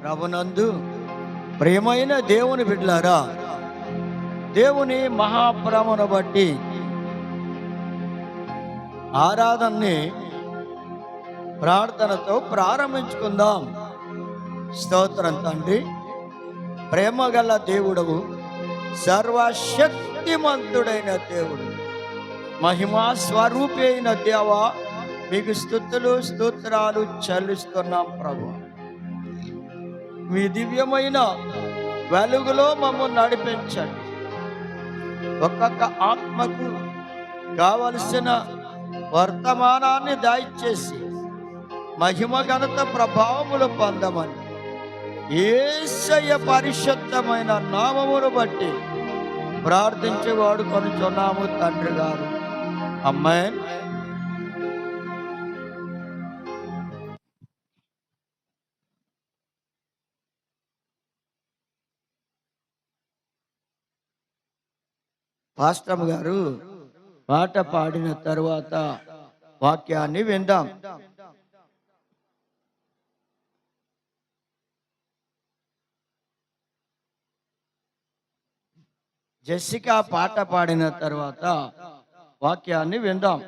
ప్రభునందు ప్రియమైన దేవుని బిడ్డలారా, దేవుని మహాప్రేమను బట్టి ఆరాధనని ప్రార్థనతో ప్రారంభించుకుందాం. స్తోత్రం తండ్రి, ప్రేమగల దేవుడవు, సర్వశక్తిమంతుడైన దేవుడు, మహిమా స్వరూపి అయిన దేవా, మీకు స్తుతులు స్తోత్రాలు చెల్లిస్తున్నాం ప్రభు. మీ దివ్యమైన వెలుగులో మమ్మల్ని నడిపించండి. ఒక్కొక్క ఆత్మకు కావలసిన వర్తమానాన్ని దయచేసి మహిమ ఘనత ప్రభావములు పొందమని యేసయ్య పరిశుద్ధమైన నామమును బట్టి ప్రార్థించి వాడుకొనుచున్నాము తండ్రి గారు. ఆమేన్. పాస్టర్ గారు పాట పాడిన తరువాత వాక్యాన్ని విందాం. జెసికా పాట పాడిన తర్వాత వాక్యాన్ని విందాం.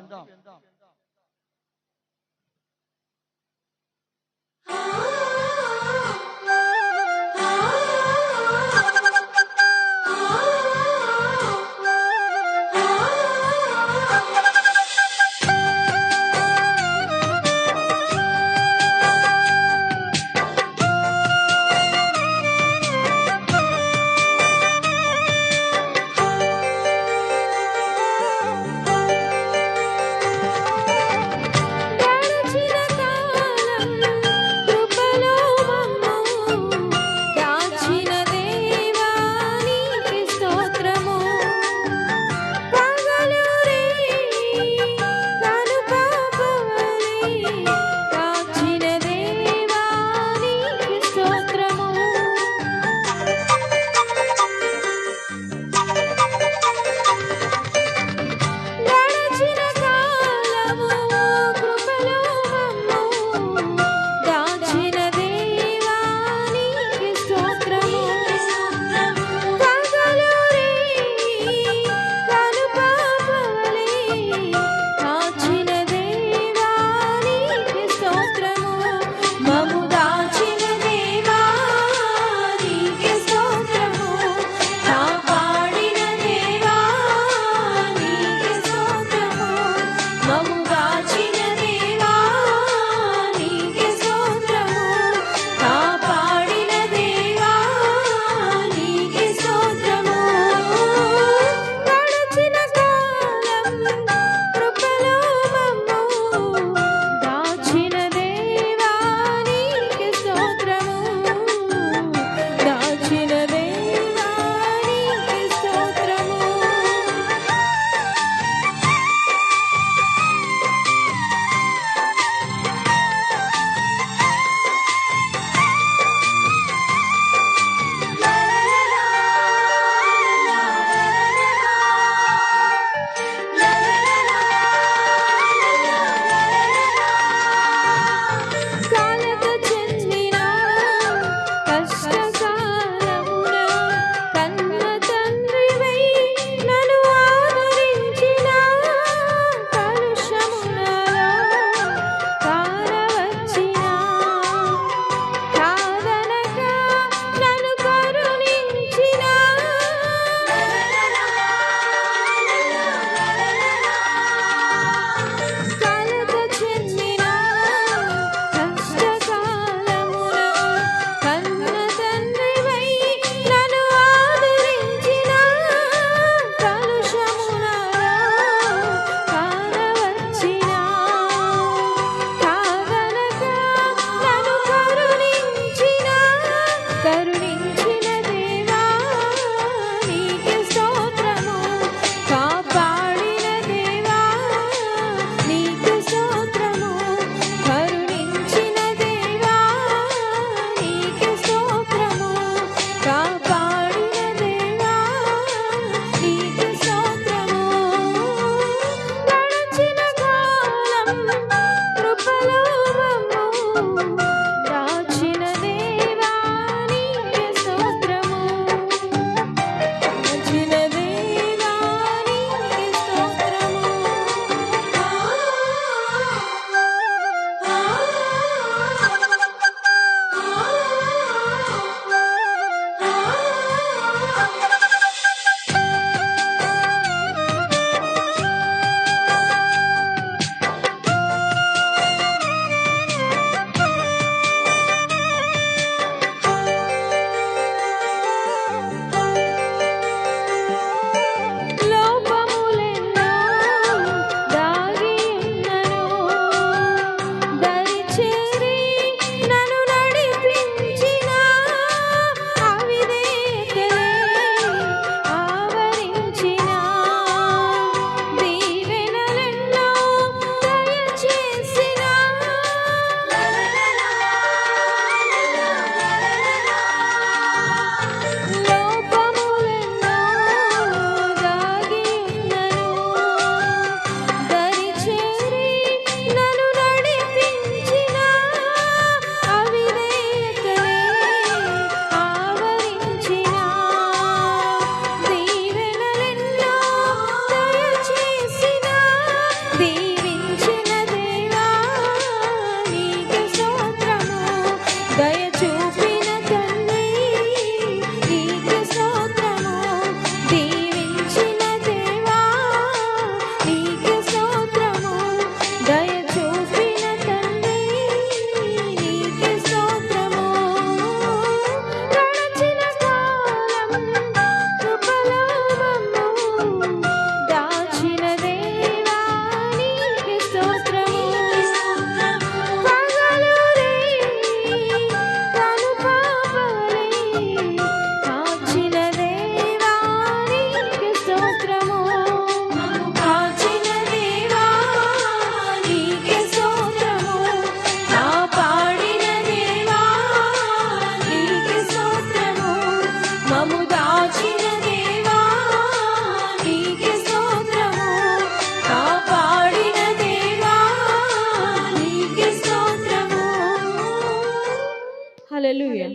హల్లెలూయా.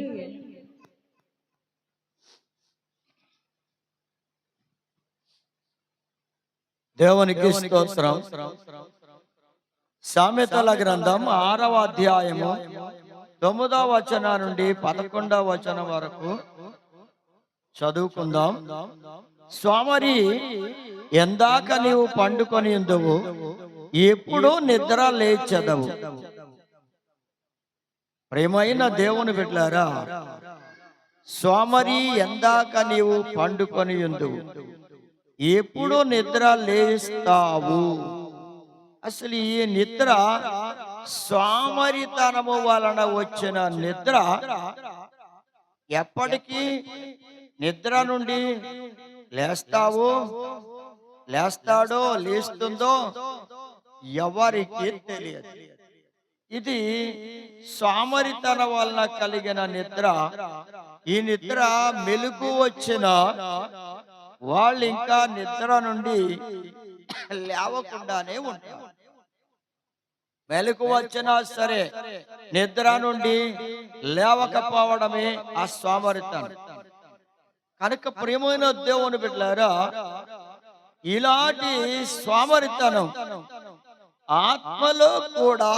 దేవునికి స్తోత్రం. సామెతల గ్రంథం 6వ అధ్యాయము 9వ వచనం నుండి 11వ వచనం వరకు చదువుకుందాం. సోమరి, ఎందాక నీవు పండుకొని ఉందువు, ఎప్పుడు నిద్ర లేచెదవు. ప్రేమైన దేవుని బిడ్డలారా, సోమరి, ఎందాక నీవు పండుకొని ఉందువు, ఎప్పుడు నిద్ర లేస్తావు. అసలు ఈ నిద్ర సోమరితనము వలన వచ్చిన నిద్ర. ఎప్పటికీ నిద్ర నుండి లేస్తాడో లేస్తుందో ఎవరికి తెలియదు. ఇది సోమరితనం వలన కలిగిన నిద్ర. ఈ నిద్ర మెలుగు వచ్చిన వాళ్ళు ఇంకా నిద్ర నుండి లేవకుండానే ఉంటారు. మెలకు వచ్చినా సరే నిద్ర నుండి లేవకపోవడమే ఆ సోమరితనం. కనుక ప్రియమైన దేవుని బిడ్డలారా, ఇలాంటి సోమరితనం ఆత్మలో కూడా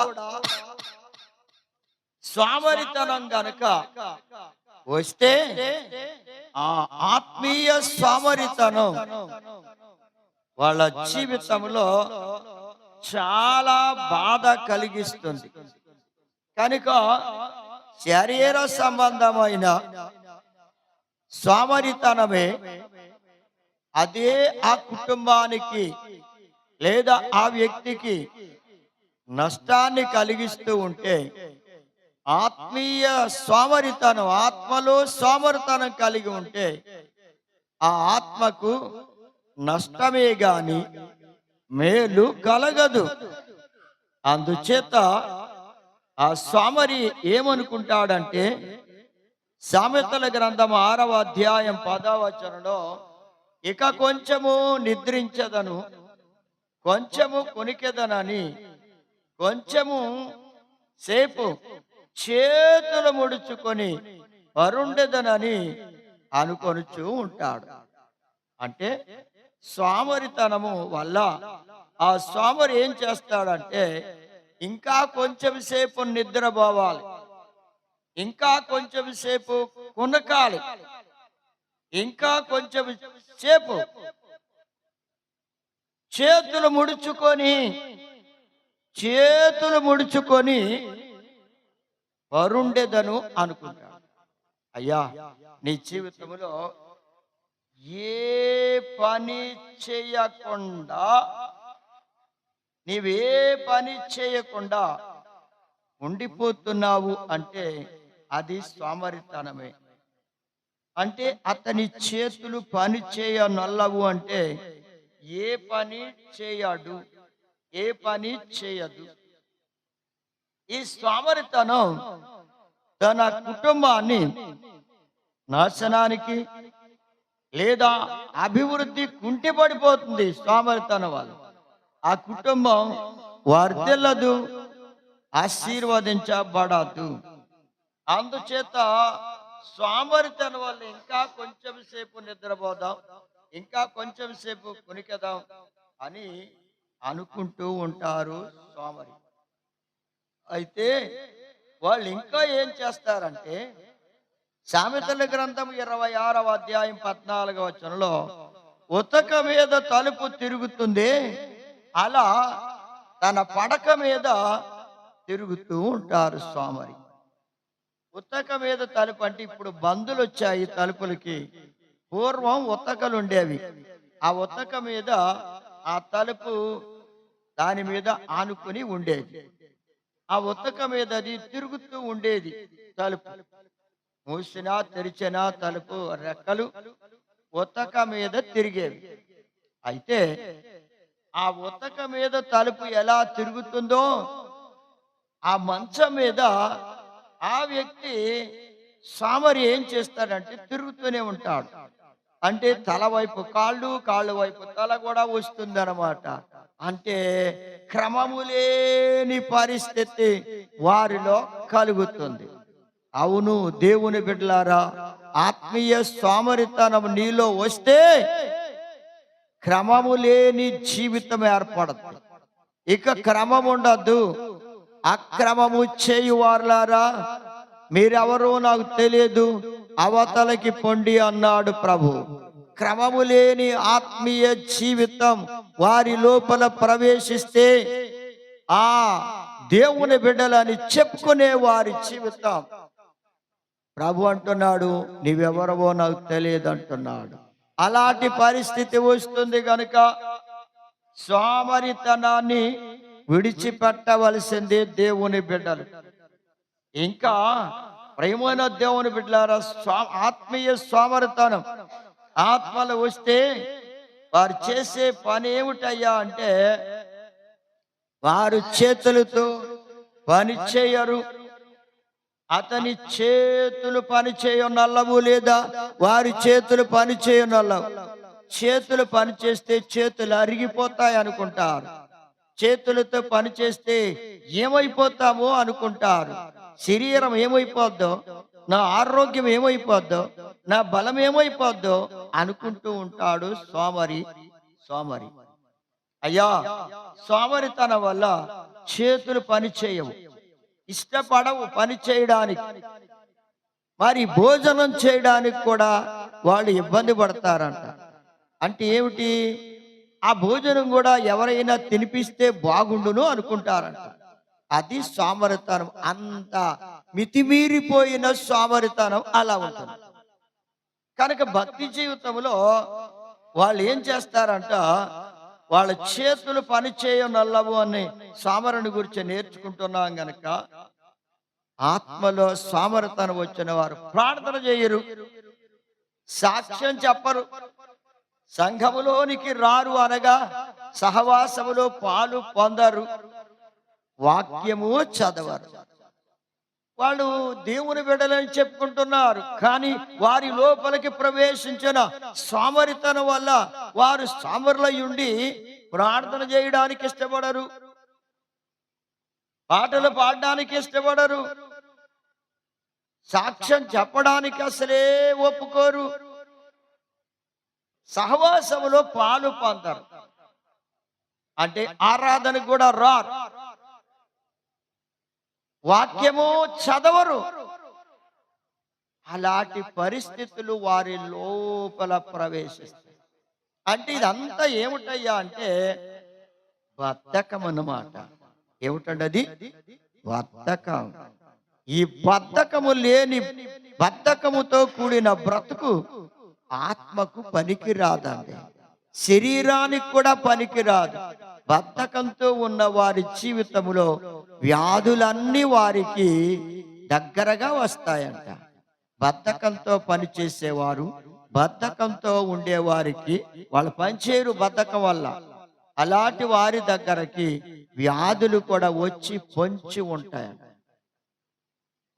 సోమరితనం గనక వస్తే ఆ ఆత్మీయ సోమరితనం వాళ్ళ జీవితంలో చాలా బాధ కలిగిస్తుంది. కనుక శరీర సంబంధమైన సోమరితనమే అదే ఆ కుటుంబానికి లేదా ఆ వ్యక్తికి నష్టాన్ని కలిగిస్తూ ఉంటే, ఆత్మీయ సోమరితనం, ఆత్మలో సోమరితనం కలిగి ఉంటే ఆ ఆత్మకు నష్టమే గాని మేలు కలగదు. అందుచేత ఆ సోమరి ఏమనుకుంటాడంటే, సామెతల గ్రంథం 6వ అధ్యాయం 10వ వచనంలో, ఇక కొంచెము నిద్రించదను, కొంచెము కొనికెదనని, కొంచెము సేపు చేతులు ముడుచుకొని పరుండెదనని అనుకొనుచూ ఉంటాడు. అంటే సోమరితనము వల్ల ఆ సోమరి ఏం చేస్తాడంటే, ఇంకా కొంచెం సేపు నిద్రపోవాలి, ఇంకా కొంచెం సేపు కొనకాలి, ఇంకా కొంచెం సేపు చేతులు ముడుచుకొని పరుండెదను అనుకుంటాడు. అయ్యా, నీ జీవితంలో ఏ పని చేయకుండా, నీవే పని చేయకుండా ఉండిపోతున్నావు అంటే అది సోమరితనమే. అంటే అతని చేతులు పని చేయనల్లవు అంటే ఏ పని చేయడు, ఏ పని చేయదు. ఈ సోమరితనం తన కుటుంబాన్ని నాశనానికి లేదా అభివృద్ధి కుంటిపడిపోతుంది. సోమరితనం వల్ల ఆ కుటుంబం వర్ధిల్లదు, ఆశీర్వదించబడదు. అందుచేత సోమరితనం వల్ల ఇంకా కొంచెం సేపు నిద్రపోదాం, ఇంకా కొంచెం సేపు కొనికెదాం అని అనుకుంటూ ఉంటారు సోమరి. అయితే వాళ్ళు ఇంకా ఏం చేస్తారంటే, సామెతల గ్రంథం 26వ అధ్యాయం 14వ వచనంలో, ఉతక మీద తలుపు తిరుగుతుంది, అలా తన పడక మీద తిరుగుతూ ఉంటారు సోమరి. ఉతక మీద తలుపు అంటే ఇప్పుడు బందులు వచ్చాయి తలుపులకి. పూర్వం ఉతకలు ఉండేవి. ఆ ఉతక మీద ఆ తలుపు దాని మీద ఆనుకుని ఉండేది. ఆ ఉతక మీద అది తిరుగుతూ ఉండేది. తలుపు మూసినా తెరిచినా తలుపు రెక్కలు ఉతక మీద తిరిగేవి. అయితే ఆ ఉతక మీద తలుపు ఎలా తిరుగుతుందో ఆ మంచం మీద ఆ వ్యక్తి సోమరి ఏం చేస్తాడంటే తిరుగుతూనే ఉంటాడు. అంటే తల వైపు కాళ్ళు వైపు తల కూడా వస్తుంది అన్నమాట. అంటే క్రమము లేని పరిస్థితి వారిలో కలుగుతుంది. అవును దేవుని బిడ్డలారా, ఆత్మీయ సోమరితనం నీలో వస్తే క్రమము లేని జీవితం ఏర్పడుతుంది. ఇక క్రమం ఉండద్దు. అక్రమము చేయువారులారా, మీరెవరో నాకు తెలియదు, అవతలకి పొండి అన్నాడు ప్రభు. క్రమము లేని ఆత్మీయ జీవితం వారి లోపల ప్రవేశిస్తే ఆ దేవుని బిడ్డలని చెప్పుకునే వారి జీవితం, ప్రభు అంటున్నాడు, నీవెవరవో నాకు తెలియదు అంటున్నాడు. అలాంటి పరిస్థితి వస్తుంది గనుక సోమరితనాన్ని విడిచిపెట్టవలసిందే దేవుని బిడ్డలు. ఇంకా ప్రేమైన దేవుని బిడ్డలారా, ఆత్మీయ సోమరితనం ఆత్మలు వస్తే వారు చేసే పని ఏమిటయ్యా అంటే, వారు చేతులతో పని చేయరు. అతని చేతులు పని చేయనల్లవు, లేదా వారి చేతులు పని చేయనల్లవు. చేతులు పని చేస్తే చేతులు అరిగిపోతాయి అనుకుంటారు. చేతులతో పని చేస్తే ఏమైపోతామో అనుకుంటారు. శరీరం ఏమైపోద్దో, నా ఆరోగ్యం ఏమైపోద్దో, నా బలం ఏమైపోద్దో అనుకుంటూ ఉంటాడు సోమరి. సోమరి అయ్యా, సోమరితనం వల్ల చేతులు పని చేయవు, ఇష్టపడవు పని చేయడానికి. మరి భోజనం చేయడానికి కూడా వాళ్ళు ఇబ్బంది పడతారంట. అంటే ఏమిటి? ఆ భోజనం కూడా ఎవరైనా తినిపిస్తే బాగుండును అనుకుంటారంట. అది సోమరితనం. అంత మితిమీరిపోయిన సోమరితనం అలా ఉంటుంది. కనుక భక్తి జీవితంలో వాళ్ళు ఏం చేస్తారంట, వాళ్ళ చేతులు పని చేయనల్లవు అని సోమరుని గురించి నేర్చుకుంటున్నాం గనక, ఆత్మలో సోమరితనం వచ్చిన వారు ప్రార్థన చేయరు, సాక్ష్యం చెప్పరు, సంఘములోనికి రారు, అనగా సహవాసములో పాలు పొందరు, వాక్యము చదవరు. వాళ్ళు దేవుని బిడ్డలని చెప్పుకుంటున్నారు, కానీ వారి లోపలికి ప్రవేశించిన సోమరితనం వల్ల వారు సోమరులై ఉండి ప్రార్థన చేయడానికి ఇష్టపడరు, పాటలు పాడడానికి ఇష్టపడరు, సాక్ష్యం చెప్పడానికి అసలే ఒప్పుకోరు, సహవాసములో పాలు పొందరు. అంటే ఆరాధనకు కూడా రారు, వాక్యము చదవరు. అలాంటి పరిస్థితులు వారి లోపల ప్రవేశిస్తాయి. అంటే ఇదంతా ఏమిటయ్యా అంటే బద్ధకం అన్నమాట. ఏమిటండి అది? బద్ధకం. ఈ బద్ధకముతో కూడిన బ్రతుకు ఆత్మకు పనికి రాదండి, శరీరానికి కూడా పనికి రాదు. బద్ధకంతో ఉన్న వారి జీవితంలో వ్యాధులన్నీ వారికి దగ్గరగా వస్తాయంట. బద్ధకంతో పనిచేసేవారు, బద్ధకంతో ఉండేవారికి వాళ్ళు పనిచేయరు బద్ధకం వల్ల. అలాంటి వారి దగ్గరకి వ్యాధులు కూడా వచ్చి పొంచి ఉంటాయంట.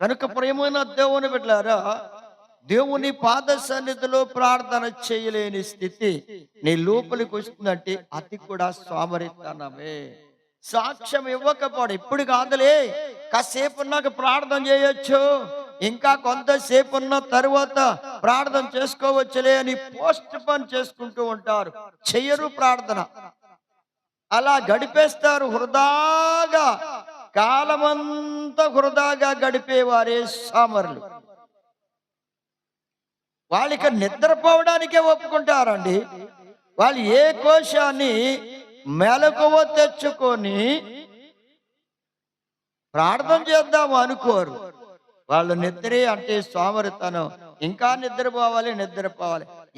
కనుక ప్రేమైన దేవుని బిడ్డలారా, దేవుని పాద సన్నిధిలో ప్రార్థన చేయలేని స్థితి నీ లోపలికి వస్తుందంటే అది కూడా సోమరితనమే. సాక్ష్యం ఇవ్వకపోవడం, ఇప్పుడు కాదులే, కాసేపు నాకు ప్రార్థన చేయొచ్చు, ఇంకా కొంతసేపు ఉన్న తరువాత ప్రార్థన చేసుకోవచ్చులే అని పోస్ట్ పోన్ చేసుకుంటూ ఉంటారు, చెయ్యరు ప్రార్థన. అలా గడిపేస్తారు వృధాగా, కాలమంతా వృధాగా గడిపేవారే సోమరులు. వాళ్ళకి నిద్రపోవడానికే ఒప్పుకుంటారండి. వాళ్ళు ఏ కోశాన్ని మెలకువ తెచ్చుకొని ప్రార్థన చేద్దాము అనుకోరు. వాళ్ళు నిద్రే అంటే సోమరితనం. ఇంకా నిద్రపోవాలి.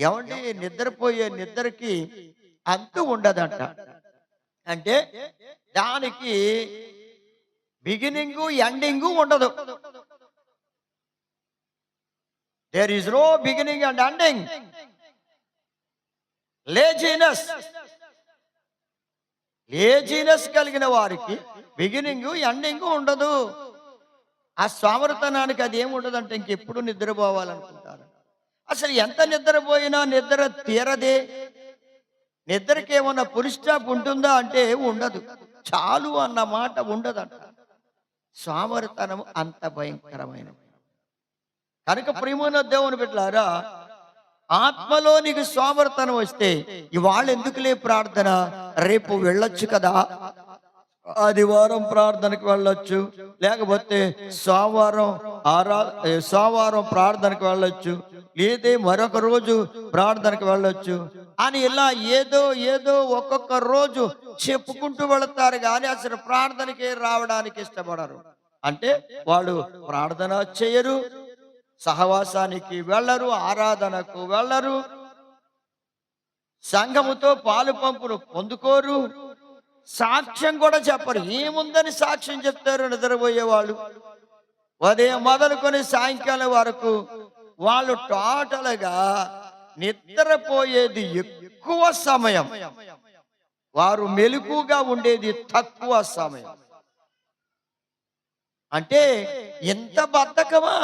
ఏమంటే నిద్రపోయే నిద్రకి అంతు ఉండదంట. అంటే దానికి బిగినింగు ఎండింగు ఉండదు. There is no beginning and ending. Laziness కలిగిన వారికి బిగినింగ్ ఎండింగ్ ఉండదు. ఆ సోమరితనానికి అది ఏమి ఉండదంటే ఇంకెప్పుడు నిద్రపోవాలనుకుంటారు. అసలు ఎంత నిద్రపోయినా నిద్ర తీరదే. నిద్రకి ఏమన్నా ఫుల్ స్టాప్ ఉంటుందా అంటే ఉండదు, చాలు అన్న మాట ఉండదంట. సోమరితనం అంత భయంకరమైనది. కనుక ప్రియమైన దేవుని బిడ్డలారా, ఆత్మలో నీకు సోమర్తనం వస్తే ఇవాళ ఎందుకులే ప్రార్థన, రేపు వెళ్ళొచ్చు కదా, ఆదివారం ప్రార్థనకు వెళ్ళొచ్చు, లేకపోతే సోమవారం ప్రార్థనకు వెళ్ళొచ్చు, లేదే మరొక రోజు ప్రార్థనకు వెళ్ళొచ్చు అని ఇలా ఏదో ఏదో ఒక్కొక్క రోజు చెప్పుకుంటూ వెళతారు కానీ అసలు ప్రార్థనకి రావడానికి ఇష్టపడరు. అంటే వాళ్ళు ప్రార్థన చేయరు, సహవాసానికి వెళ్ళరు, ఆరాధనకు వెళ్ళరు, సంఘముతో పాలు పంపును పొందుకోరు, సాక్ష్యం కూడా చెప్పరు. ఏముందని సాక్ష్యం చెప్తారు నిద్రపోయేవాళ్ళు. ఉదయం మొదలుకొని సాయంకాలం వరకు వాళ్ళు టోటల్గా నిద్రపోయేది ఎక్కువ సమయం, వారు మెలకుగా ఉండేది తక్కువ సమయం. అంటే ఎంత బద్ధకమా!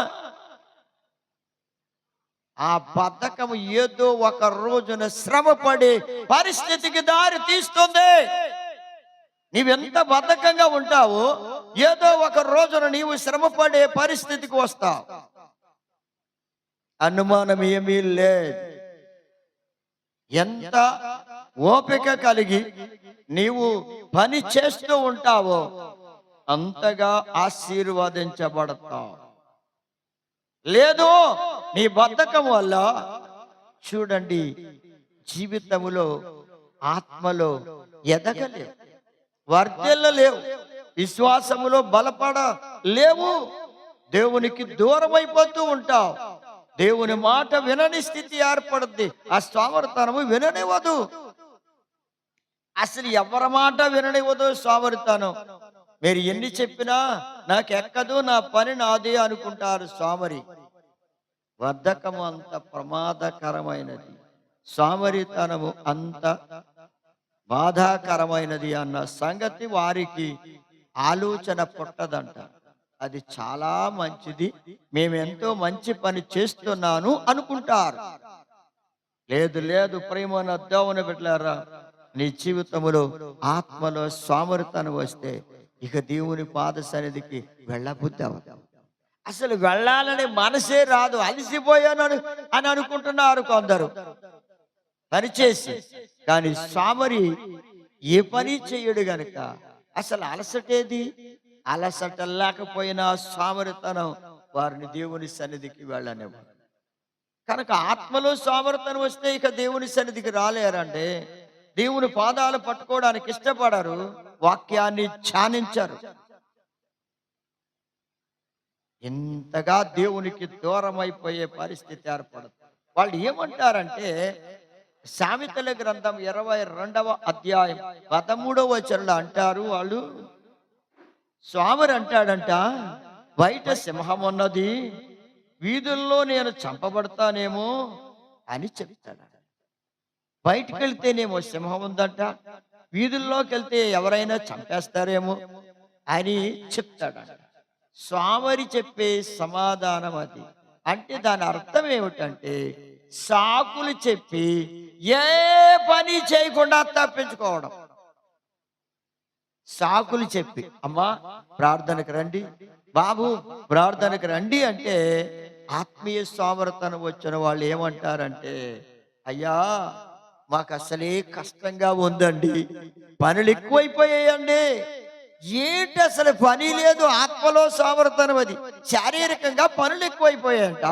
ఆ బద్ధకము ఏదో ఒక రోజున శ్రమపడే పరిస్థితికి దారి తీస్తుంది. నీవెంత బద్ధకంగా ఉంటావో ఏదో ఒక రోజున నీవు శ్రమపడే పరిస్థితికి వస్తావు, అనుమానం ఏమీ లేదు. ఎంత ఓపిక కలిగి నీవు పని చేస్తూ ఉంటావో అంతగా ఆశీర్వదించబడతావు. లేదు నీ బద్ధకం వల్ల చూడండి, జీవితములో ఆత్మలో ఎదగలేవు, వర్ధిల్లలేవు, విశ్వాసములో బలపడలేవు, దేవునికి దూరం అయిపోతూ ఉంటావు. దేవుని మాట వినని స్థితి ఏర్పడుద్ది. ఆ సోమరితనము విననివ్వదు, అసలు ఎవరి మాట విననివ్వదు సోమరితనం. మీరు ఎన్ని చెప్పినా నాకు ఎక్కదు, నా పని నాదే అనుకుంటారు సోమరి. బద్ధకము అంత ప్రమాదకరమైనది, సోమరితనము అంత బాధాకరమైనది అన్న సంగతి వారికి ఆలోచన పుట్టదంట. అది చాలా మంచిది, మేమెంతో మంచి పని చేస్తున్నాను అనుకుంటారు. లేదు లేదు ప్రియమైన దేవుని బిడ్డలారా, నీ జీవితంలో ఆత్మలో సోమరితనం వస్తే ఇక దేవుని పాద సన్నిధికి వెళ్ళబుద్ధి అవ్వదు. అసలు వెళ్ళాలని మనసే రాదు, అలసిపోయాను అని అనుకుంటున్నారు కొందరు పనిచేసి. కానీ సోమరి ఏ పని చేయడు గనుక అసలు అలసటేది, అలసట లేకపోయినా సోమరితనం వారిని దేవుని సన్నిధికి వెళ్ళనివ్వదు. కనుక ఆత్మలో సోమరితనం వస్తే ఇక దేవుని సన్నిధికి రాలేరండి. దేవుని పాదాలు పట్టుకోవడానికి ఇష్టపడరు, వాక్యాన్ని ధ్యానించరు. ఇంతగా దేవునికి దూరం అయిపోయే పరిస్థితి ఏర్పడుతుంది. వాళ్ళు ఏమంటారంటే, సామెతల గ్రంథం 22వ అధ్యాయం 13వ వచనంలో అంటారు వాళ్ళు, సోమరి అంటాడంట, బయట సింహం ఉన్నది, వీధుల్లో నేను చంపబడతానేమో అని చెప్తాడు. బయటికి వెళ్తేనేమో సింహం ఉందంట, వీధుల్లోకి వెళ్తే ఎవరైనా చంపేస్తారేమో అని చెప్తాడు. సోమరి చెప్పే సమాధానం అది. అంటే దాని అర్థం ఏమిటంటే, సాకులు చెప్పి ఏ పని చేయకుండా తప్పించుకోవడం. సాకులు చెప్పి, అమ్మా ప్రార్థనకు రండి, బాబు ప్రార్థనకు రండి అంటే ఆత్మీయ సోమరితనం వచ్చిన వాళ్ళు ఏమంటారంటే, అయ్యా మాకు అసలే కష్టంగా ఉందండి, పనులు ఎక్కువైపోయాయండి. ఏంటి అసలు పని లేదు, ఆత్మలో సోమరితనం అది. శారీరకంగా పనులు ఎక్కువైపోయాయంట,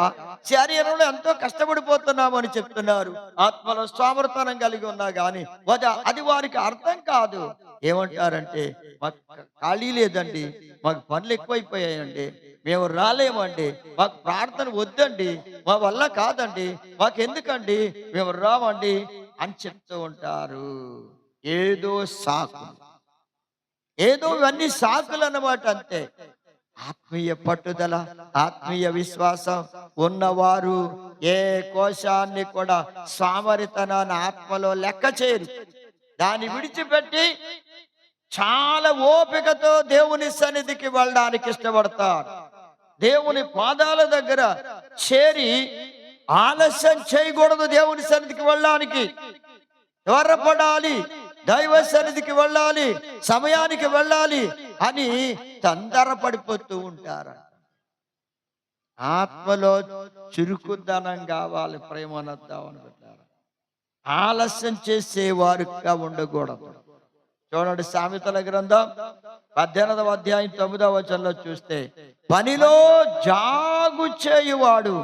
శరీరంలో ఎంతో కష్టపడిపోతున్నామని చెప్తున్నారు. ఆత్మలో సోమరితనం కలిగి ఉన్నా గాని అది వారికి అర్థం కాదు. ఏమంటారంటే, మాకు ఖాళీ లేదండి, మాకు పనులు ఎక్కువైపోయాయండి, మేము రాలేమండి, మాకు ప్రార్థన వద్దండి, మా వల్ల కాదండి, మాకెందుకండి, మేము రామండి అని చెప్తూ ఉంటారు. ఏదో సాకు, ఏదో ఇవన్నీ సాకులు అన్నమాట, అంతే. ఆత్మీయ పట్టుదల, ఆత్మీయ విశ్వాసం ఉన్నవారు ఏ కోశాన్ని కూడా సోమరితనాన్ని ఆత్మలో లెక్క చేయరు. దాన్ని విడిచిపెట్టి చాలా ఓపికతో దేవుని సన్నిధికి వెళ్ళడానికి ఇష్టపడతారు. దేవుని పాదాల దగ్గర చేరి ఆలస్యం చేయకూడదు. దేవుని సన్నిధికి వెళ్ళడానికి త్వరపడాలి, దైవ సన్నిధికి వెళ్ళాలి, సమయానికి వెళ్ళాలి అని తొందరపడిపోతూ ఉంటారు. ఆత్మలో చురుకుదనం కావాలి. ప్రేమనొద్దామని పెట్టారు. ఆలస్యం చేసేవారుగా ఉండకూడదు. చూడండి, సామెతల గ్రంథం 18వ అధ్యాయం 9వ వచనంలో చూస్తే, పనిలో జాగు చేయువాడు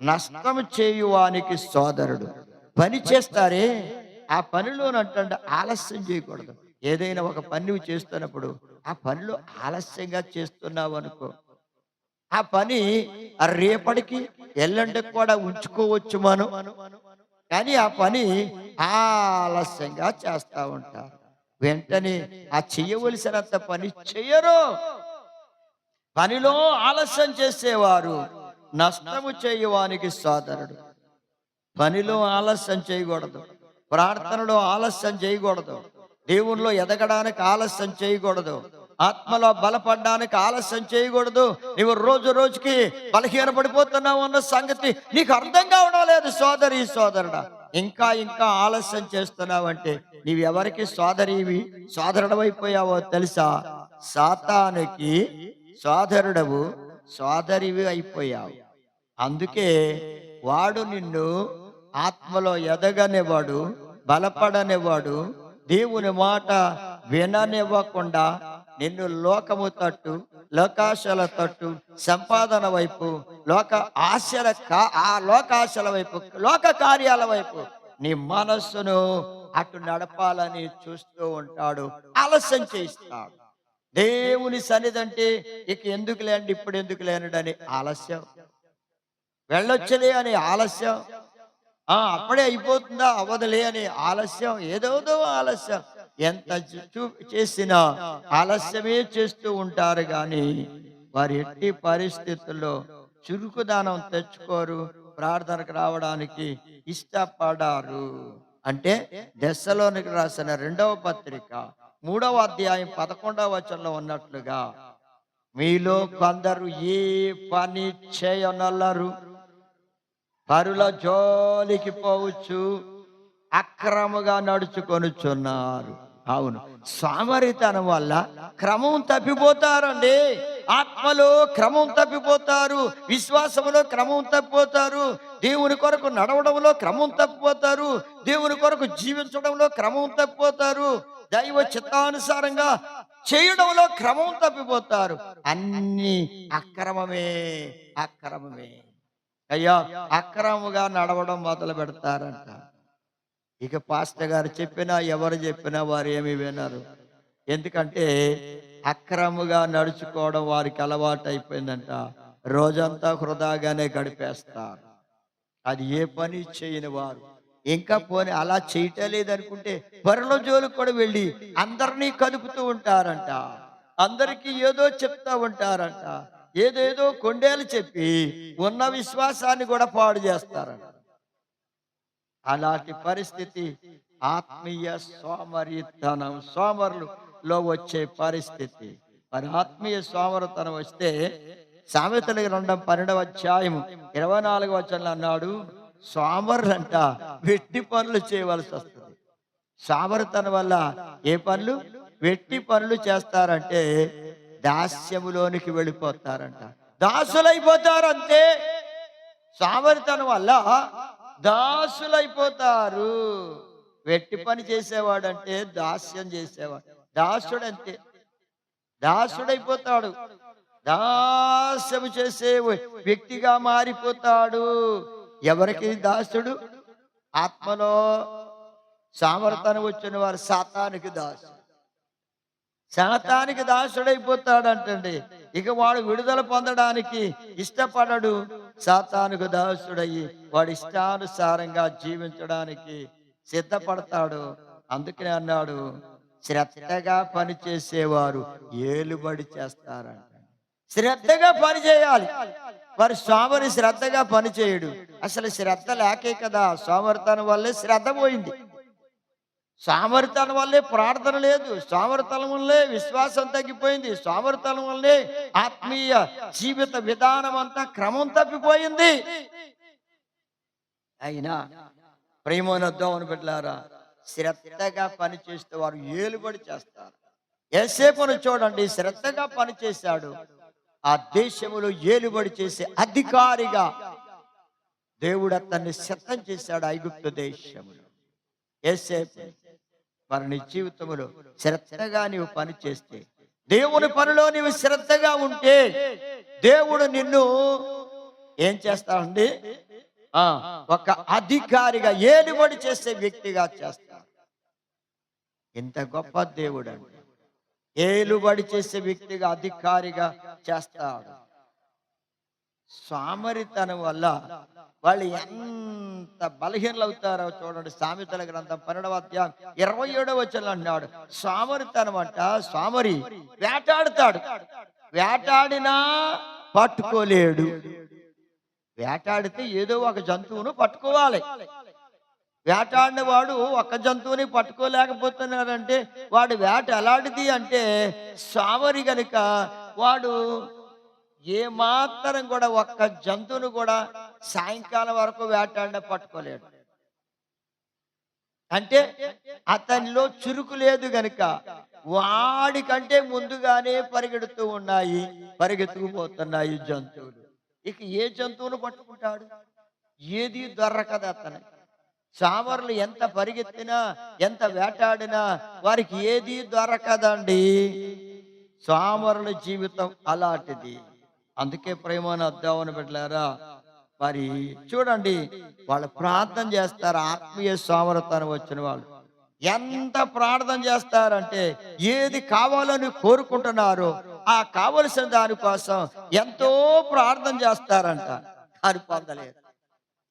నష్టం చేయువానికి సోదరుడు. పని చేస్తారే, ఆ పనిలోనంటే ఆలస్యం చేయకూడదు. ఏదైనా ఒక పని నువ్వు చేస్తున్నప్పుడు ఆ పనిలో ఆలస్యంగా చేస్తున్నావు అనుకో, ఆ పని రేపటికి ఎల్లుండికి కూడా ఉంచుకోవచ్చు మనం, కానీ ఆ పని ఆలస్యంగా చేస్తా ఉంటారు. వెంటనే ఆ చెయ్యవలసినంత పని చెయ్యరు. పనిలో ఆలస్యం చేసేవారు నష్టము చేయువానికి సోదరుడు. పనిలో ఆలస్యం చేయకూడదు, ప్రార్థనలో ఆలస్యం చేయకూడదు, దేవుల్లో ఎదగడానికి ఆలస్యం చేయకూడదు, ఆత్మలో బలపడడానికి ఆలస్యం చేయకూడదు. నువ్వు రోజు రోజుకి బలహీన పడిపోతున్నావు అన్న సంగతి నీకు అర్థం కావడం లేదు సోదరి సోదరుడా. ఇంకా ఇంకా ఆలస్యం చేస్తున్నావంటే నీవెవరికి సోదరుడవైపోయావో తెలుసా? సాతానుకి సోదరుడవు, సోదరివి అయిపోయావు. అందుకే వాడు నిన్ను ఆత్మలో ఎదగనివాడు, బలపడనివాడు, దేవుని మాట విననివ్వకుండా నిన్ను లోకము తట్టు, లోకాశల తట్టు, సంపాదన వైపు, లోకాశల వైపు, లోక కార్యాల వైపు నీ మనస్సును అటు నడపాలని చూస్తూ ఉంటాడు, ఆలస్యం చేస్తాడు. దేవుని సన్నిధంటే ఇక ఎందుకు లేండి, ఇప్పుడు ఎందుకు లేనడని ఆలస్యం, వెళ్ళొచ్చలే అని ఆలస్యం, అప్పుడే అయిపోతుందా, అవ్వదులే అని ఆలస్యం, ఏదోదో ఆలస్యం. ఎంత చేసినా ఆలస్యమే చేస్తూ ఉంటారు కానీ వారి ఎట్టి పరిస్థితుల్లో చురుకుదానం తెచ్చుకోరు, ప్రార్థనకు రావడానికి ఇష్టపడారు. అంటే దెస్సలోనికి రాసిన 2వ పత్రిక 3వ అధ్యాయం 11వ వచనంలో ఉన్నట్లుగా, మీలో కొందరు ఏ పని చేయనల్లరు, పరుల జోలికి పోవచ్చు, అక్రముగా నడుచుకొనుచున్నారు. అవును, సోమరితనం వల్ల క్రమం తప్పిపోతారండి. ఆత్మలో క్రమం తప్పిపోతారు, విశ్వాసంలో క్రమం తప్పిపోతారు, దేవుని కొరకు నడవడంలో క్రమం తప్పిపోతారు, దేవుని కొరకు జీవించడంలో క్రమం తప్పిపోతారు, దైవ చిత్తానుసారంగా చేయడంలో క్రమం తప్పిపోతారు. అన్ని అక్రమమే అక్రమమే. అయ్యా, అక్రమంగా నడవడం మొదలు పెడతారంట. ఇక పాస్టర్ గారు చెప్పినా ఎవరు చెప్పినా వారు ఏమి వినరు. ఎందుకంటే అక్రమంగా నడుచుకోవడం వారికి అలవాటు అయిపోయిందంట. రోజంతా వృధాగానే గడిపేస్తారు. అది ఏ పని చేయని వారు. ఇంకా పోనీ అలా చేయటం లేదనుకుంటే పరుల జోలికి కూడా వెళ్ళి అందరినీ కదుపుతూ ఉంటారంట, అందరికీ ఏదో చెప్తా ఉంటారంట, ఏదేదో కొండేలు చెప్పి ఉన్న విశ్వాసాన్ని కూడా పాడు చేస్తారంట. అలాంటి పరిస్థితి ఆత్మీయ సోమరితనం, సోమరులో వచ్చే పరిస్థితి. మరి ఆత్మీయ సోమరితనం వస్తే సామెతల గ్రంథం 12వ అధ్యాయం 24వ వచనంలో అన్నాడు, సోమరులంట వెట్టి పనులు చేయవలసి వస్తుంది. సోమరితనం వల్ల ఏ పనులు, వెట్టి పనులు చేస్తారంటే దాస్యములోనికి వెళ్ళిపోతారంట, దాసులైపోతారు. అంతే, సోమరితనం వల్ల దాసులైపోతారు. వెట్టి పని చేసేవాడంటే దాస్యం చేసేవాడు, దాసుడు అంతే, దాసుడైపోతాడు, దాస్యము చేసే వ్యక్తిగా మారిపోతాడు. ఎవరికి దాసుడు? ఆత్మలో సామర్థ్యం వచ్చిన వారు సాతానికి దాసుడు, సాతానికి దాసుడైపోతాడంటండి. ఇక వాడు విడుదల పొందడానికి ఇష్టపడడు, సాతానుకు దాసుడయ్యి వాడి ఇష్టానుసారంగా జీవించడానికి సిద్ధపడతాడు. అందుకనే అన్నాడు, శ్రద్ధగా పని చేసేవారు ఏలుబడి చేస్తారంట. శ్రద్ధగా పని చేయాలి. వారి సోమరి శ్రద్ధగా పని చేయడు. అసలు శ్రద్ధ లేకే కదా సోమరితనం వల్లే శ్రద్ధ పోయింది, సోమరితనం వల్లే ప్రార్థన లేదు, సోమరితనం వల్లే విశ్వాసం తగ్గిపోయింది, సోమరితనం వల్లే ఆత్మీయ జీవిత విధానం అంతా క్రమం తప్పిపోయింది. అయినా ప్రేమనొద్దామని పెట్టారా, శ్రద్ధగా పని చేస్తే వారు ఏలుబడి చేస్తారు. యోసేపును చూడండి, శ్రద్ధగా పని చేశాడు, ఆ దేశములో ఏలుబడి చేసే అధికారిగా దేవుడు అతన్ని సిద్ధం చేశాడు ఐగుప్తు దేశములో. యోసేపు మరి నీ జీవితంలో శ్రద్ధగా నీవు పని చేస్తే, దేవుని పనిలో నీవు శ్రద్ధగా ఉంటే, దేవుడు నిన్ను ఏం చేస్తాడండి? ఒక అధికారిగా, ఏలుబడి చేసే వ్యక్తిగా చేస్తాడు. ఇంత గొప్ప దేవుడు అండి. ఏలుబడి చేసే వ్యక్తిగా, అధికారిగా చేస్తాడు. సోమరితనం వల్ల వాళ్ళు ఎంత బలహీనలు అవుతారో చూడండి. సామెతల గ్రంథం 12వ అధ్యాయం 27వ వచనంలో అన్నాడు, సోమరితనం అంట, సోమరి వేటాడుతాడు, వేటాడినా పట్టుకోలేడు. వేటాడితే ఏదో ఒక జంతువును పట్టుకోవాలి. వేటాడిన వాడు ఒక జంతువుని పట్టుకోలేకపోతున్నాడంటే వాడు వేట ఎలాంటిది అంటే, సోమరి గనుక వాడు ఏ మాత్రం కూడా ఒక్క జంతువును కూడా సాయంకాలం వరకు వేటాడిన పట్టుకోలేడు. అంటే అతనిలో చురుకు లేదు గనుక వాడికంటే ముందుగానే పరిగెత్తుకుపోతున్నాయి జంతువులు. ఇక ఏ జంతువును పట్టుకుంటాడు? ఏది దొరకదు అతను. సామర్లు ఎంత పరిగెత్తినా, ఎంత వేటాడినా వారికి ఏది దొరకదండి. సామరుల జీవితం అలాంటిది. అందుకే ప్రేమను అద్దామని పెట్టారా, మరి చూడండి, వాళ్ళు ప్రార్థన చేస్తారు. ఆత్మీయ సోమరతనం వచ్చిన వాళ్ళు ఎంత ప్రార్థన చేస్తారంటే, ఏది కావాలని కోరుకుంటున్నారో ఆ కావలసిన దానికోసం ఎంతో ప్రార్థన చేస్తారంట, అది పొందలేరు.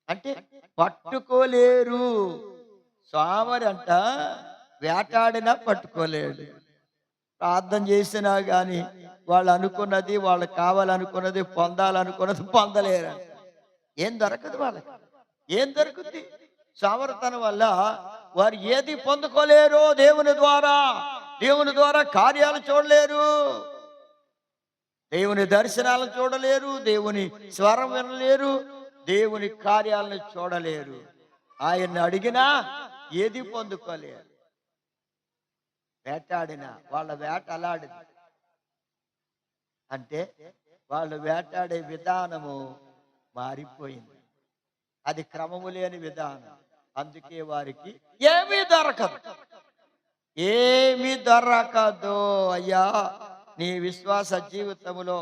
అంటే పట్టుకోలేరు. సోమరి అంట వేటాడినా పట్టుకోలేడు. ప్రార్థన చేసినా గాని వాళ్ళు అనుకున్నది, వాళ్ళకి కావాలనుకున్నది, పొందాలనుకున్నది పొందలేరు. ఏం దొరకదు వాళ్ళకి. ఏం దొరుకుద్ది? సోమరితనం వల్ల వారు ఏది పొందుకోలేరు. దేవుని ద్వారా కార్యాలు చూడలేరు, దేవుని దర్శనాలను చూడలేరు, దేవుని స్వరం వినలేరు, దేవుని కార్యాలను చూడలేరు. ఆయన్ని అడిగినా ఏది పొందుకోలేరు. వేటాడిన వాళ్ళ వేట అలాడింది. అంటే వాళ్ళు వేటాడే విధానము మారిపోయింది. అది క్రమము లేని విధానం. అందుకే వారికి ఏమీ దొరకదు. అయ్యా, నీ విశ్వాస జీవితంలో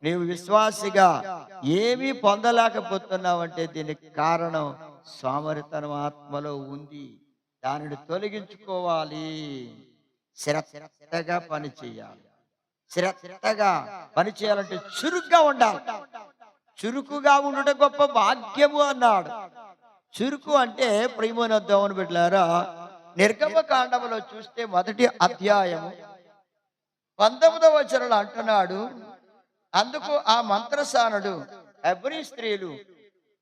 నీవు విశ్వాసిగా ఏమీ పొందలేకపోతున్నావంటే దీనికి కారణం సోమరితనం ఆత్మలో ఉంది. దానిని తొలగించుకోవాలి. శ్రద్ధగా పని చేయాలి. శ్రద్ధగా పని చేయాలంటే చురుగ్గా ఉండాలి. చురుకుగా ఉండట గొప్ప భాగ్యము అన్నాడు. చురుకు అంటే ప్రియమైన దేవుని బిడ్డలారా, నిర్గమకాండములో చూస్తే మొదటి అధ్యాయము 19వ వచనంలో అంటున్నాడు, అందుకు ఆ మంత్రసానుడు, హెబ్రీ స్త్రీలు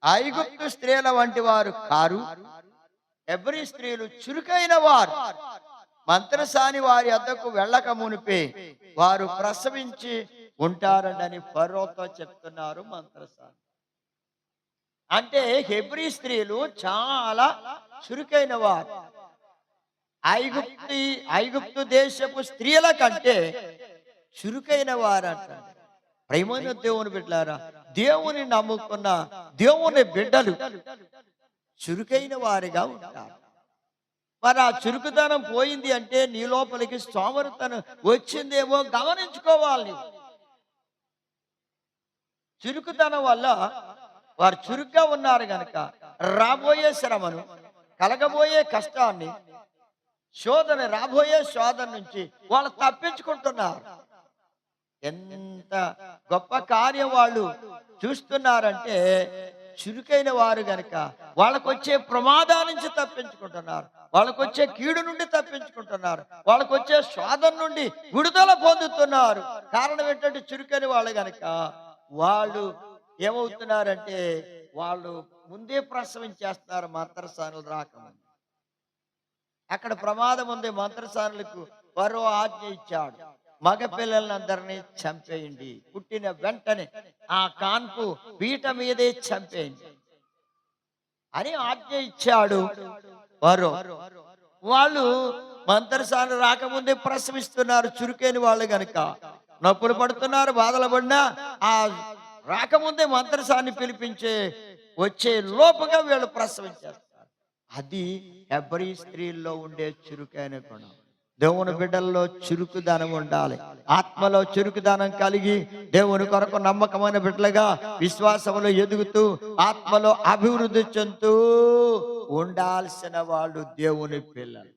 ఐగుప్తు స్త్రీల వంటి వారు కారు, హెబ్రీ స్త్రీలు చురుకైన వారు, మంత్రసాని వారి వద్దకు వెళ్ళక మునిపే వారు ప్రసవించి ఉంటారని ఫరోతో చెప్తున్నారు మంత్రసాని. అంటే హెబ్రీ స్త్రీలు చాలా చురుకైన వారు. ఐగుప్తు దేశపు స్త్రీల కంటే చురుకైన వారు అంటారు. ప్రేమైన దేవుని బిడ్డలారా, దేవుని నమ్ముకున్న దేవుని బిడ్డలు చురుకైన వారిగా ఉంటారు. మరి ఆ చురుకుతనం పోయింది అంటే నీ లోపలికి సోమరితనం వచ్చిందేమో గమనించుకోవాలి. చురుకుతనం వల్ల వారు చురుగ్గా ఉన్నారు గనక రాబోయే శ్రమను, కలగబోయే కష్టాన్ని, రాబోయే శోధన నుంచి వాళ్ళు తప్పించుకుంటున్నారు. ఎంత గొప్ప కార్యం వాళ్ళు చూస్తున్నారంటే చురుకైన వారు గనక వాళ్ళకొచ్చే ప్రమాదాల నుంచి తప్పించుకుంటున్నారు, వాళ్ళకొచ్చే కీడు నుండి తప్పించుకుంటున్నారు, వాళ్ళకొచ్చే శోధన నుండి విడుదల పొందుతున్నారు. కారణం ఏంటంటే చురుకైన వాళ్ళు గనక వాళ్ళు ఏమవుతున్నారంటే వాళ్ళు ముందే ప్రసవించేస్తున్నారు. మంత్రసానులు రాకముందు అక్కడ ప్రమాదం ఉంది. మంత్రసానులకు ఫరో ఆజ్ఞ ఇచ్చాడు, మగ పిల్లలందరినీ చంపేయండి, పుట్టిన వెంటనే ఆ కాన్పు పీట మీదే చంపేయండి అని ఆజ్ఞ ఇచ్చాడు ఫరో. వాళ్ళు మంత్రసానులు రాకముందే ప్రసవిస్తున్నారు. చురుకైన వాళ్ళు గనక నొప్పులు పడుతున్నారు, బాధలు పడినా ఆ రాకముందే మంత్రసాన్ని పిలిపించే వచ్చే లోపుగా వీళ్ళు ప్రసవించేస్తారు. అది హెబ్రీ స్త్రీల్లో ఉండే చురుకైన గుణం. దేవుని బిడ్డల్లో చురుకుదనం ఉండాలి. ఆత్మలో చురుకుదనం కలిగి దేవుని కొరకు నమ్మకమైన బిడ్డలుగా విశ్వాసంలో ఎదుగుతూ ఆత్మలో అభివృద్ధి చెందుతూ ఉండాల్సిన వాళ్ళు దేవుని పిల్లలు.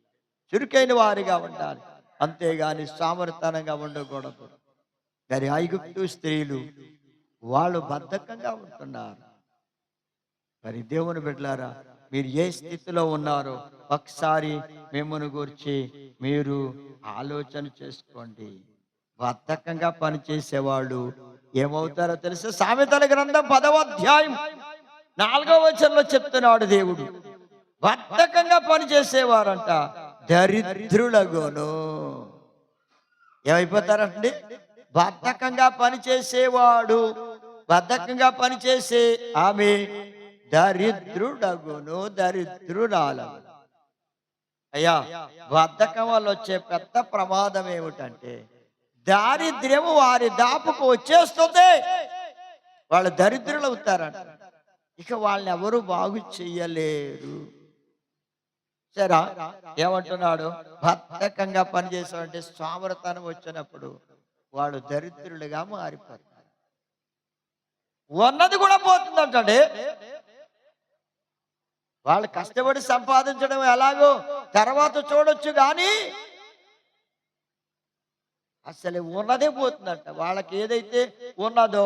చురుకైన వారిగా ఉండాలి, అంతేగాని సామర్థ్యంగా ఉండకూడదు. కానీ ఐగుప్తు స్త్రీలు వాళ్ళు బద్ధకంగా ఉంటున్నారు. మరి దేవుని బిడ్డలారా, మీరు ఏ స్థితిలో ఉన్నారో ఒకసారి మిమ్మల్ని గురించి మీరు ఆలోచన చేసుకోండి. బద్ధకంగా పనిచేసేవాళ్ళు ఏమవుతారో తెలుసు. సామెతల గ్రంథం 10వ అధ్యాయం 4వ వచనంలో చెప్తున్నాడు దేవుడు, బద్ధకంగా పనిచేసేవారంట దరిద్రులగును. ఏమైపోతారండి? బద్ధకంగా పనిచేసేవాడు, బద్ధకంగా పనిచేసే ఆమె దరిద్రుడగును, దరిద్రురాలగును. అయ్యా, బద్ధకం వల్ల వచ్చే పెద్ద ప్రమాదం ఏమిటంటే దారిద్ర్యము వారి దాపుకు వచ్చేస్తుంది. వాళ్ళు దరిద్రులు అవుతారంట. ఇక వాళ్ళని ఎవరు బాగు చెయ్యలేరు. సరే, ఏమంటున్నాడు? బద్ధకంగా పనిచేసామంటే సోమరతనం వచ్చినప్పుడు వాడు దరిద్రులుగా మారిపోతారు. ఉన్నది కూడా పోతుందంటే వాళ్ళు కష్టపడి సంపాదించడం ఎలాగో తర్వాత చూడొచ్చు, కానీ అసలు ఉన్నదే పోతుందంట. వాళ్ళకి ఏదైతే ఉన్నదో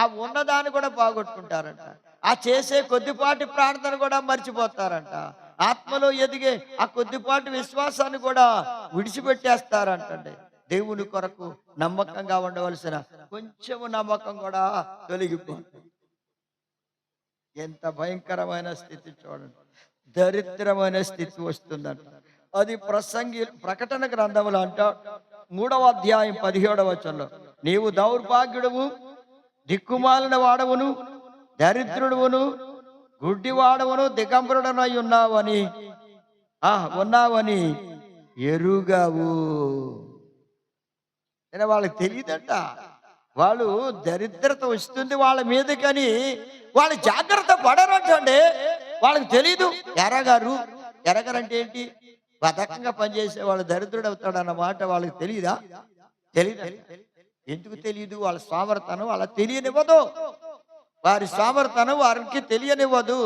ఆ ఉన్నదాన్ని కూడా బాగొట్టుకుంటారంట. ఆ చేసే కొద్దిపాటి ప్రార్థన కూడా మర్చిపోతారంట. ఆత్మలో ఎదిగే ఆ కొద్దిపాటి విశ్వాసాన్ని కూడా విడిచిపెట్టేస్తారంటండి. దేవుని కొరకు నమ్మకంగా ఉండవలసిన కొంచెము నమ్మకం కూడా తొలగిపోతుంది. ఎంత భయంకరమైన స్థితి చూడండి, దరిద్రమైన స్థితి వస్తుందంట. అది ప్రకటన గ్రంథములు అంట 3వ అధ్యాయం 17వ వచనంలో, నీవు దౌర్భాగ్యుడువు, దిక్కుమాలిన వాడవును, దరిద్రుడువును, గుడ్డివాడవును, దిగంబరుడనై ఉన్నావని ఎరుగవు. వాళ్ళకి తెలియదంట. వాళ్ళు దరిద్రత వస్తుంది వాళ్ళ మీదకని వాళ్ళు జాగ్రత్త పడరంటండి. వాళ్ళకి తెలీదు. ఎరగరంటే ఏంటి? బద్ధకంగా పనిచేసే వాళ్ళు దరిద్రుడు అవుతాడు అన్నమాట వాళ్ళకి తెలియదా? తెలీదు. ఎందుకు తెలియదు? వాళ్ళ సామర్థ్యం వాళ్ళ తెలియనివ్వదు. వారి సామర్థ్యం వారికి తెలియనివ్వదు.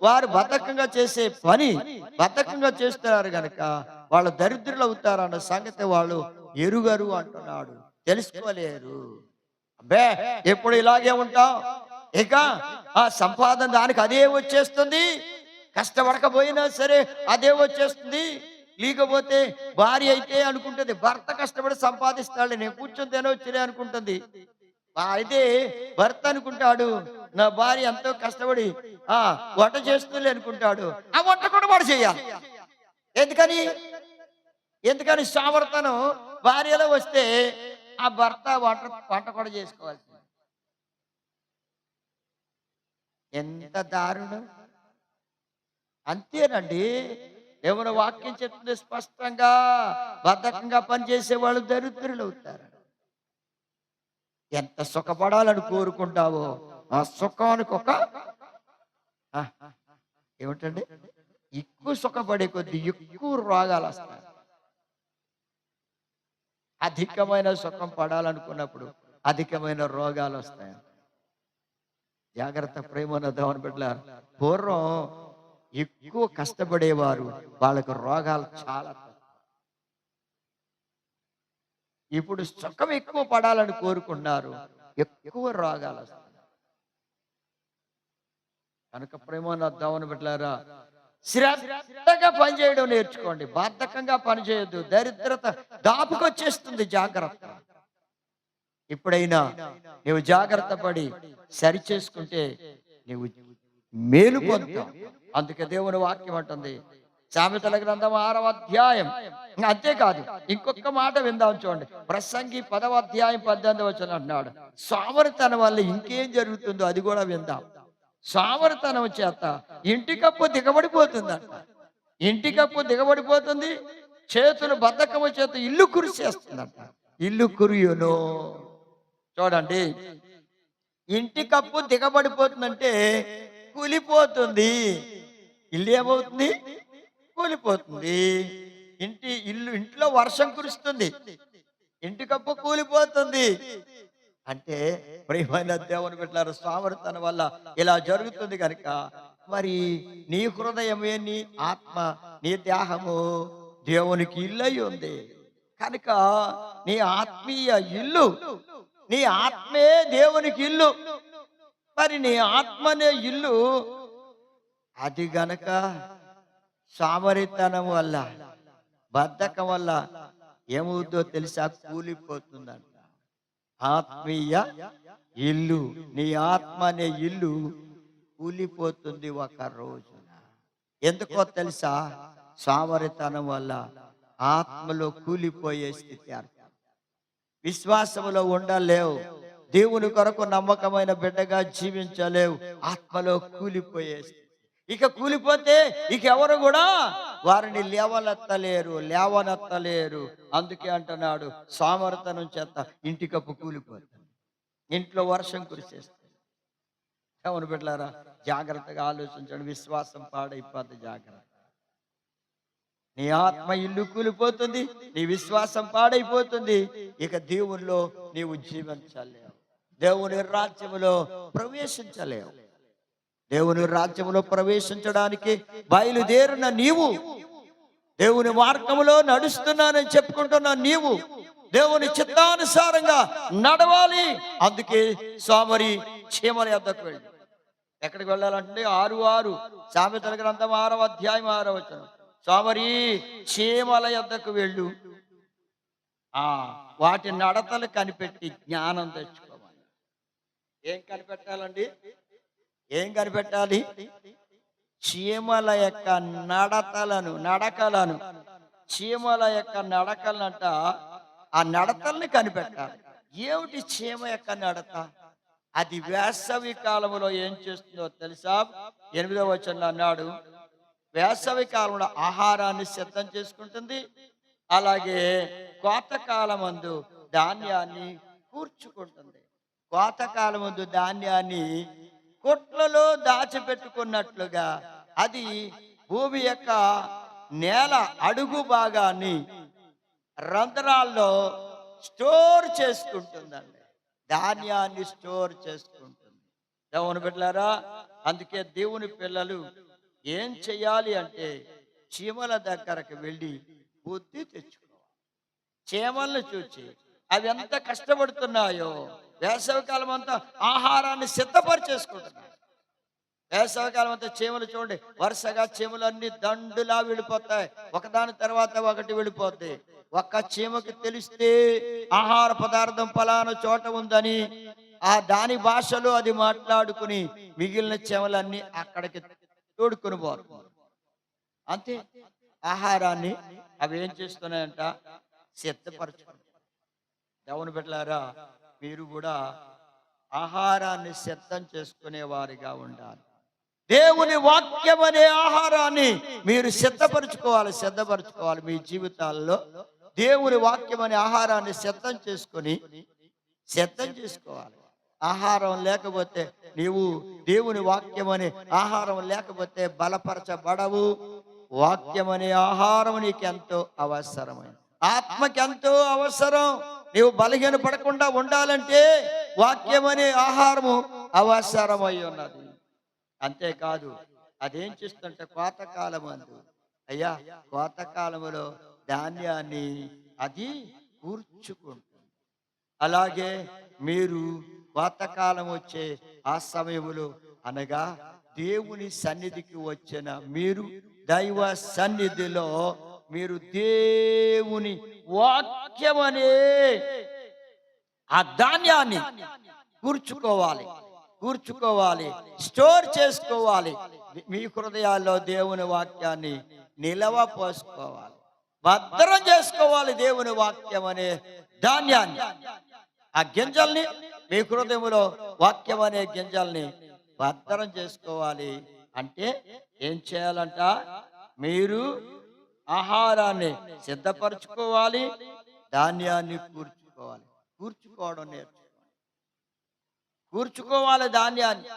వారు బద్ధకంగా చేసే పని బద్ధకంగా చేస్తున్నారు గనక వాళ్ళు దరిద్రులు అవుతారన్న సంగతి వాళ్ళు ఎరుగరు అంటున్నాడు. తెలుసుకోలేరు. అబ్బే, ఎప్పుడు ఇలాగే ఉంటాం, ఇక ఆ సంపాదన దానికి అదే వచ్చేస్తుంది, కష్టపడకపోయినా సరే అదే వచ్చేస్తుంది. లేకపోతే భార్య అయితే అనుకుంటుంది భర్త కష్టపడి సంపాదిస్తాడు, నేను కూర్చొని తినవచ్చులే అనుకుంటుంది. అయితే భర్త అనుకుంటాడు నా భార్య ఎంతో కష్టపడి వంట చేస్తుంది అనుకుంటాడు. ఆ వంట కూడా వాడు చేయాలి. ఎందుకని సామర్థ్యం భార్యలో వస్తే ఆ భర్త వంట కూడా చేసుకోవాలి. ఎంత దారుణం! అంతేనండి. దేవుని వాక్యం చెప్తుంది స్పష్టంగా, బద్ధకంగా పనిచేసే వాళ్ళు దరిద్రులు అవుతారు. ఎంత సుఖపడాలని కోరుకుంటావో ఆ సుఖానికి ఒక ఏమిటండి, ఎక్కువ సుఖపడే కొద్ది ఎక్కువ రోగాలు వస్తాయి. అధికమైన సుఖం పడాలనుకున్నప్పుడు అధికమైన రోగాలు వస్తాయి. జాగ్రత్త. ప్రేమన్న దేవుని బిడ్డలారా, పూర్వం ఎక్కువ కష్టపడేవారు వాళ్ళకు రోగాలు చాలా. ఇప్పుడు సుఖం ఎక్కువ పడాలని కోరుకున్నారు, ఎక్కువ రోగాలు వస్తాయి. కనుక ప్రేమన్న దేవుని బిడ్డలారా, శ్రద్ధగా పనిచేయడం నేర్చుకోండి. బద్ధకంగా పనిచేయద్దు. దరిద్రత దాపుకొచ్చేస్తుంది. జాగ్రత్త. ఇప్పుడైనా నువ్వు జాగ్రత్త పడి సరి చేసుకుంటే నువ్వు మేలు పొందుతావు. అందుకే దేవుని వాక్యం అంటుంది సామెతల గ్రంథం 6వ అధ్యాయం. అంతేకాదు, ఇంకొక మాట విందాం చూడండి. ప్రసంగి 10వ అధ్యాయం 18వ వచనం అంటున్నాడు, సోమరితనం వల్ల ఇంకేం జరుగుతుందో అది కూడా విందాం. సోమరితనం చేత ఇంటికప్పు దిగబడిపోతుందంట. ఇంటికప్పు దిగబడిపోతుంది. చేతులు బద్ధకము చేత ఇల్లు కురిసేస్తుందంట. ఇల్లు కురియును. చూడండి, ఇంటి కప్పు దిగబడిపోతుందంటే కూలిపోతుంది. ఇల్లు ఏమవుతుంది? కూలిపోతుంది. ఇంట్లో వర్షం కురుస్తుంది, ఇంటి కప్పు కూలిపోతుంది. అంటే ప్రియమైన దేవుని బిడ్డలారా, సోమరితనం వల్ల ఇలా జరుగుతుంది కనుక మరి నీ హృదయమే, నీ ఆత్మ, నీ దేహము దేవునికి ఇల్లు అయి ఉంది కనుక నీ ఆత్మీయ ఇల్లు, నీ ఆత్మే దేవునికి ఇల్లు. మరి నీ ఆత్మనే ఇల్లు అది గనక సోమరితనం వల్ల, బద్ధకం వల్ల ఏమవుతుందో తెలుసా? కూలిపోతుందంట. ఆత్మీయ ఇల్లు, నీ ఆత్మ అనే ఇల్లు కూలిపోతుంది ఒక రోజున. ఎందుకో తెలుసా? సోమరితనం వల్ల ఆత్మలో కూలిపోయే స్థితి ఏర్పడుతుంది. విశ్వాసములో ఉండలేవు, దేవుని కొరకు నమ్మకమైన బిడ్డగా జీవించలేవు, ఆత్మలో కూలిపోయే స్థితి. ఇక కూలిపోతే ఇక ఎవరు కూడా వారిని లేవనెత్తలేరు. అందుకే అంటున్నాడు, సోమరితనం చేత ఇంటి కప్పు కూలిపోతుంది, ఇంట్లో వర్షం కురిసేస్తుంది. అవును బిడ్డలారా, జాగ్రత్తగా ఆలోచించండి. విశ్వాసం పాడైపోద్ది, జాగ్రత్త. నీ ఆత్మ ఇల్లు కూలిపోతుంది, నీ విశ్వాసం పాడైపోతుంది. ఇక దేవునిలో నీవు జీవించలేవు, దేవుని రాజ్యములో ప్రవేశించలేవు. దేవుని రాజ్యములో ప్రవేశించడానికి బయలుదేరిన నీవు, దేవుని మార్గములో నడుస్తున్నానని చెప్పుకుంటున్నా నీవు దేవుని చిత్తానుసారంగా నడవాలి. అందుకే సోమరి చీమల యొద్దకు వెళ్ళి, ఎక్కడికి వెళ్ళాలంటే 6:6 సామెతల గ్రంథం 6వ అధ్యాయం 6వ వచనం, సోమరి చీమల యొద్దకు వెళ్ళు, వాటి నడతలు కనిపెట్టి జ్ఞానం తెచ్చుకోవాలి. ఏం కనిపెట్టాలండి? ఏం కనిపెట్టాలి? చీమల యొక్క నడకలను చీమల యొక్క నడకలనంట, ఆ నడతల్ని కనిపెట్టాలి. ఏమిటి చీమ యొక్క నడత? అది వేసవి కాలంలో ఏం చేస్తుందో తెలుసా? 8వ వచనంలో అన్నాడు, వేసవి కాలంలో ఆహారాన్ని సిద్ధం చేసుకుంటుంది, అలాగే కోతకాలమందు ధాన్యాన్ని కూర్చుకుంటుంది. కోతకాలమందు ధాన్యాన్ని కొట్లలో దాచిపెట్టుకున్నట్లుగా అది భూమి యొక్క నేల అడుగు భాగాన్ని రంధ్రాల్లో స్టోర్ చేసుకుంటుందండి. ధాన్యాన్ని స్టోర్ చేసుకుంటుంది. దేవుని బిడ్డలారా, అందుకే దేవుని పిల్లలు ఏం చెయ్యాలి అంటే చీమల దగ్గరకు వెళ్ళి బుద్ధి తెచ్చుకోవాలి. చీమలను చూచి అవి ఎంత కష్టపడుతున్నాయో, వేసవికాలం అంతా ఆహారాన్ని సిద్ధపరిచేసుకుంటున్నాయి. వేసవికాలం అంతా చీమలు చూడండి, వరుసగా చీమలన్నీ దండులా వెళ్ళిపోతాయి, ఒకదాని తర్వాత ఒకటి వెళ్ళిపోద్ది. ఒక్క చీమకి తెలిస్తే ఆహార పదార్థం ఫలానా చోట ఉందని దాని భాషలో అది మాట్లాడుకుని మిగిలిన చీమలన్నీ అక్కడికి తోడుకొని పోతుంది. అంతే, ఆహారాన్ని అవి ఏం చేస్తున్నాయంట? సిద్ధపరచుకుంటాయి. దేవుని బిడ్డలారా, మీరు కూడా ఆహారాన్ని సిద్ధం చేసుకునే వారిగా ఉండాలి. దేవుని వాక్యం అనే ఆహారాన్ని మీరు సిద్ధపరచుకోవాలి. మీ జీవితాల్లో దేవుని వాక్యం అనే ఆహారాన్ని సిద్ధం చేసుకోవాలి. ఆహారం లేకపోతే, నీవు దేవుని వాక్యం అనే ఆహారం లేకపోతే బలపరచబడవు. వాక్యం అనే ఆహారం నీకెంతో అవసరమైంది, ఆత్మకి ఎంతో అవసరం. నీవు బలహీన పడకుండా ఉండాలంటే వాక్యం అనే ఆహారము అవసరమై ఉన్నది. అంతేకాదు, అదేం చేస్తుంటే కోతకాలం అందు, అయ్యా కోతకాలములో ధాన్యాన్ని అది కూర్చుకుంటుంది. అలాగే మీరు కోతకాలం వచ్చే ఆ సమయంలో, అనగా దేవుని సన్నిధికి వచ్చిన మీరు, దైవ సన్నిధిలో మీరు దేవుని వాక్యం అనే ఆ ధాన్యాన్ని కూర్చుకోవాలి, స్టోర్ చేసుకోవాలి. మీ హృదయాల్లో దేవుని వాక్యాన్ని నిలవపోసుకోవాలి, భద్రం చేసుకోవాలి. దేవుని వాక్యం అనే ధాన్యాన్ని, ఆ గింజల్ని మీ హృదయంలో వాక్యం అనే గింజల్ని భద్రం చేసుకోవాలి. అంటే ఏం చేయాలంట? మీరు ఆహారాన్ని సిద్ధపరచుకోవాలి, ధాన్యాన్ని కూర్చుకోవడం నేర్చుకోవాలి. కూర్చుకోవాలి ధాన్యాన్ని.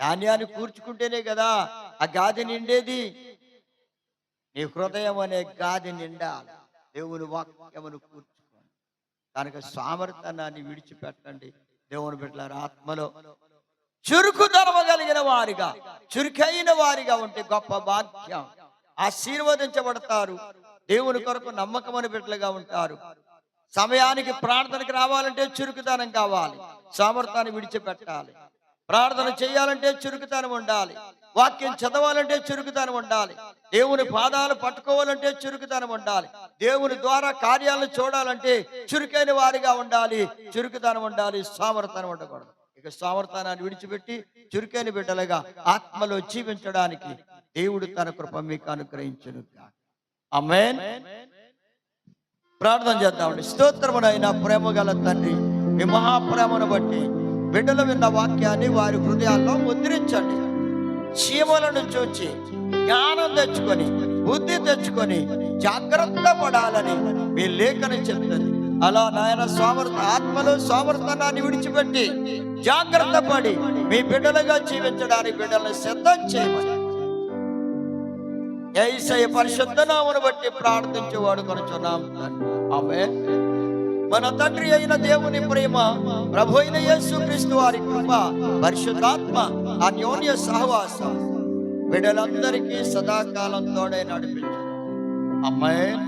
ధాన్యాన్ని కూర్చుకుంటేనే కదా ఆ గాది నిండేది. నీ హృదయం అనే గాది నిండాలి. దేవుని వాక్యమును కూర్చుకోండి. దానికి సామర్థ్యాన్ని విడిచిపెట్టండి. దేవుని బిడ్డలారా, ఆత్మలో చురుకుదనం కలిగిన వారిగా, చురుకైన వారిగా ఉంటే గొప్ప భాగ్యం. ఆశీర్వదించబడతారు. దేవుని కొరకు నమ్మకమైన బిడ్డలుగా ఉంటారు. సమయానికి ప్రార్థనకి రావాలంటే చురుకుతనం కావాలి. సామర్థ్యాన్ని విడిచిపెట్టాలి. ప్రార్థన చేయాలంటే చురుకుతనం ఉండాలి. వాక్యం చదవాలంటే చురుకుతనం ఉండాలి. దేవుని పాదాలు పట్టుకోవాలంటే చురుకుతనం ఉండాలి. దేవుని ద్వారా కార్యాలను చూడాలంటే చురుకైన వారిగా ఉండాలి. చురుకుతనం ఉండాలి. సామర్థ్యం ఉండకూడదు. ఇక సామర్థ్యాన్ని విడిచిపెట్టి చురుకైన బిడ్డలుగా ఆత్మలో జీవించడానికి దేవుడు తన కృప మీకు అనుగ్రహించును గాక. ఆమేన్. ప్రార్థన చేద్దామండి. స్తోత్రమునైన ప్రేమ గల తండ్రి, మీ మహాప్రేమను బట్టి బిడ్డలు విన్న వాక్యాన్ని వారి హృదయాల్లో ముద్రించండి. చీమలను చూచి జ్ఞానం తెచ్చుకొని, బుద్ధి తెచ్చుకొని జాగ్రత్త పడాలని మీ లేఖనం చెప్తుంది. అలా నాయన ఆత్మలో సామర్థ్యాన్ని విడిచిపెట్టి జాగ్రత్త పడి మీ బిడ్డలుగా జీవించడానికి బిడ్డలను సిద్ధం చేయమని యేసయ్య పరిశుద్ధ నామమును బట్టి ప్రార్థించేవాడు కొనుచున్నాం. ఆమేన్. మన తండ్రి అయిన దేవుని ప్రేమ, ప్రభు అయిన యేసుక్రీస్తు వారి కృప, పరిశుద్ధాత్మ అన్యోన్య సహవాసం బిడ్డలందరికీ సదాకాలం తోడే నడిపించు. ఆమేన్.